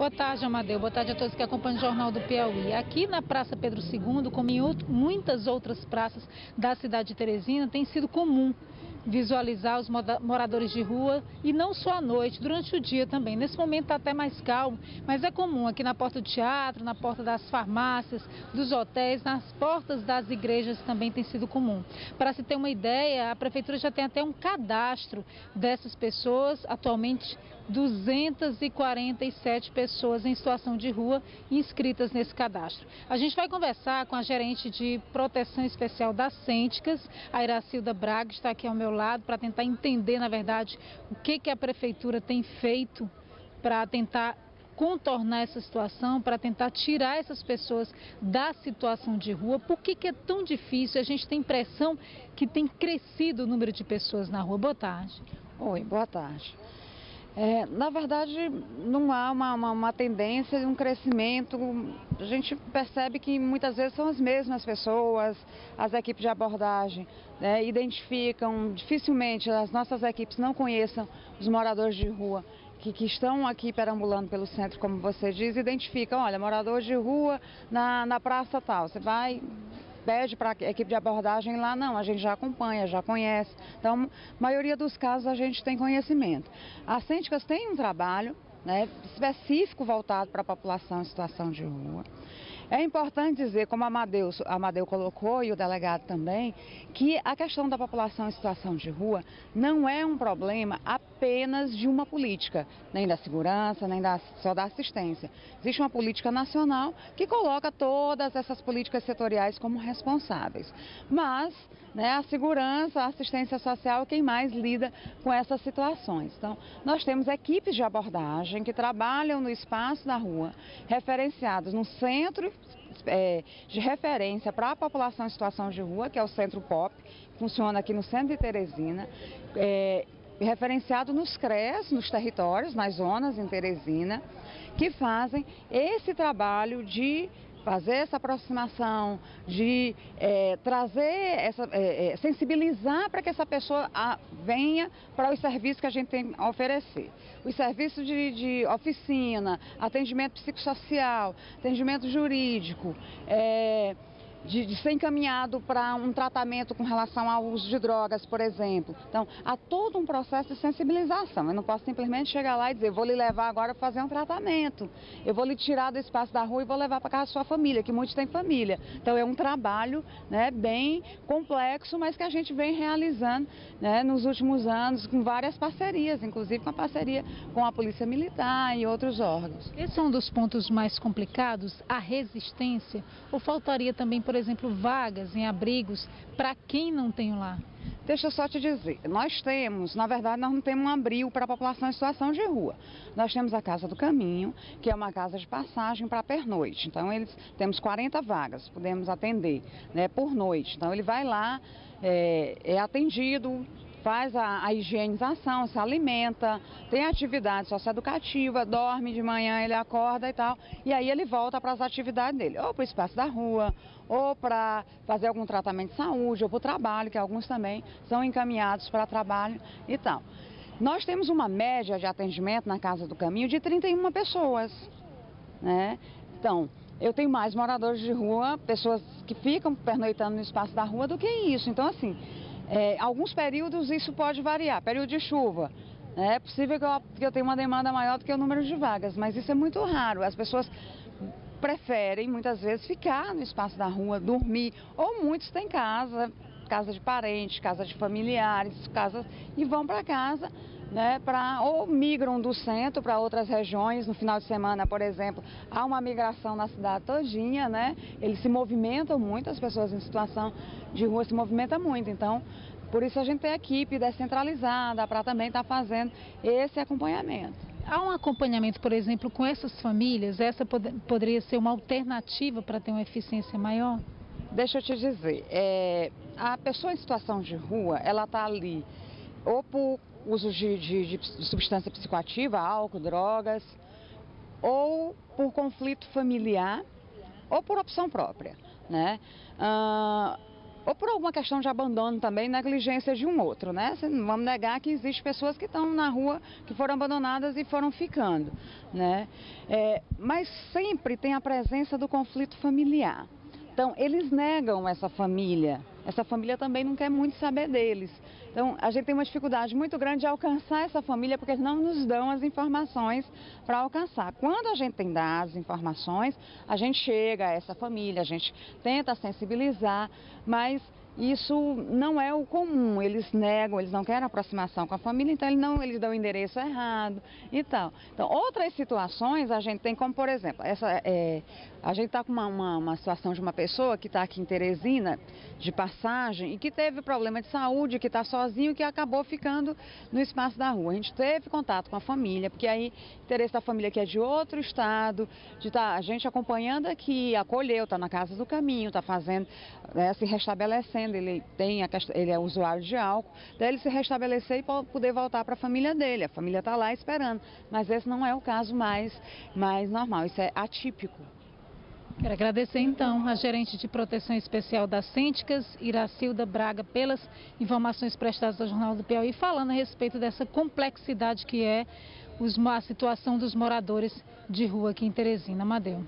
Boa tarde, Amadeu. Boa tarde a todos que acompanham o Jornal do Piauí. Aqui na Praça Pedro II, como em muitas outras praças da cidade de Teresina, tem sido comum visualizar os moradores de rua, e não só à noite, durante o dia também. Nesse momento está até mais calmo, mas é comum aqui na porta do teatro, na porta das farmácias, dos hotéis, nas portas das igrejas também tem sido comum. Para se ter uma ideia, a prefeitura já tem até um cadastro dessas pessoas, atualmente 247 pessoas em situação de rua inscritas nesse cadastro. A gente vai conversar com a gerente de proteção especial das Cênticas, a Iracilda Braga, está aqui ao meu lado, para tentar entender, na verdade, o que a prefeitura tem feito para tentar contornar essa situação, para tentar tirar essas pessoas da situação de rua. Por que é tão difícil? A gente tem a impressão que tem crescido o número de pessoas na rua. Boa tarde. Oi, boa tarde. Na verdade, não há uma tendência de um crescimento. A gente percebe que muitas vezes são as mesmas pessoas, as equipes de abordagem, né, identificam, dificilmente as nossas equipes não conheçam os moradores de rua que estão aqui perambulando pelo centro, como você diz, identificam, olha, morador de rua na praça tal, você vai... pede para a equipe de abordagem lá, não, a gente já acompanha, já conhece. Então, a maioria dos casos a gente tem conhecimento. As Cênticas têm um trabalho, né, específico voltado para a população em situação de rua. É importante dizer, como Amadeu colocou e o delegado também, que a questão da população em situação de rua não é um problema apenas de uma política, nem da segurança, nem só da assistência. Existe uma política nacional que coloca todas essas políticas setoriais como responsáveis. Mas, né, a segurança, a assistência social é quem mais lida com essas situações. Então, nós temos equipes de abordagem que trabalham no espaço da rua, referenciados no centro de referência para a população em situação de rua, que é o Centro POP, que funciona aqui no centro de Teresina, referenciado nos CREAS, nos territórios, nas zonas em Teresina, que fazem esse trabalho de fazer essa aproximação, de sensibilizar para que essa pessoa venha para os serviços que a gente tem a oferecer. Os serviços de oficina, atendimento psicossocial, atendimento jurídico, de ser encaminhado para um tratamento com relação ao uso de drogas, por exemplo. Então, há todo um processo de sensibilização. Eu não posso simplesmente chegar lá e dizer, vou lhe levar agora para fazer um tratamento. Eu vou lhe tirar do espaço da rua e vou levar para casa da sua família, que muitos têm família. Então, é um trabalho, né, bem complexo, mas que a gente vem realizando, né, nos últimos anos, com várias parcerias, inclusive com a parceria com a Polícia Militar e outros órgãos. Esse é um dos pontos mais complicados, a resistência, ou faltaria também, por exemplo, vagas em abrigos para quem não tem um lar? Deixa eu só te dizer, nós temos, na verdade, nós não temos um abrigo para a população em situação de rua. Nós temos a Casa do Caminho, que é uma casa de passagem para pernoite. Então, temos 40 vagas, podemos atender, né, por noite. Então, ele vai lá, é atendido, faz a higienização, se alimenta, tem atividade socioeducativa, dorme de manhã, ele acorda e tal, e aí ele volta para as atividades dele, ou para o espaço da rua, ou para fazer algum tratamento de saúde, ou para o trabalho, que alguns também são encaminhados para trabalho e tal. Nós temos uma média de atendimento na Casa do Caminho de 31 pessoas, né? Então, eu tenho mais moradores de rua, pessoas que ficam pernoitando no espaço da rua do que isso. Então, assim, alguns períodos isso pode variar, período de chuva. É possível que eu tenha uma demanda maior do que o número de vagas, mas isso é muito raro. As pessoas preferem, muitas vezes, ficar no espaço da rua, dormir, ou muitos têm casa de parentes, casa de familiares, e vão para casa, né, ou migram do centro para outras regiões. No final de semana, por exemplo, há uma migração na cidade todinha, né? Eles se movimentam muito, as pessoas em situação de rua se movimentam muito. Então, por isso a gente tem a equipe descentralizada para também estar fazendo esse acompanhamento. Há um acompanhamento, por exemplo, com essas famílias? Essa poderia ser uma alternativa para ter uma eficiência maior? Deixa eu te dizer, a pessoa em situação de rua, ela está ali ou por uso de substância psicoativa, álcool, drogas, ou por conflito familiar, ou por opção própria, né? ou por alguma questão de abandono também, negligência de um outro, né? Não vamos negar que existem pessoas que estão na rua, que foram abandonadas e foram ficando, né? Mas sempre tem a presença do conflito familiar. Então, eles negam essa família também não quer muito saber deles. Então, a gente tem uma dificuldade muito grande de alcançar essa família, porque eles não nos dão as informações para alcançar. Quando a gente tem as informações, a gente chega a essa família, a gente tenta sensibilizar, mas isso não é o comum. Eles negam, eles não querem aproximação com a família, então eles dão o endereço errado e tal. Então, outras situações a gente tem, como por exemplo, a gente está com uma situação de uma pessoa que está aqui em Teresina, de passagem, e que teve problema de saúde, que está sozinho, que acabou ficando no espaço da rua. A gente teve contato com a família, porque aí interesse da família que é de outro estado, a gente acompanhando aqui, acolheu, está na Casa do Caminho, está fazendo, se restabelecendo, ele é usuário de álcool, daí ele se restabelecer e poder voltar para a família dele. A família está lá esperando, mas esse não é o caso mais normal, isso é atípico. Quero agradecer então a gerente de proteção especial das Cênticas, Iracilda Braga, pelas informações prestadas ao Jornal do Piauí, falando a respeito dessa complexidade que é a situação dos moradores de rua aqui em Teresina. Amadeu.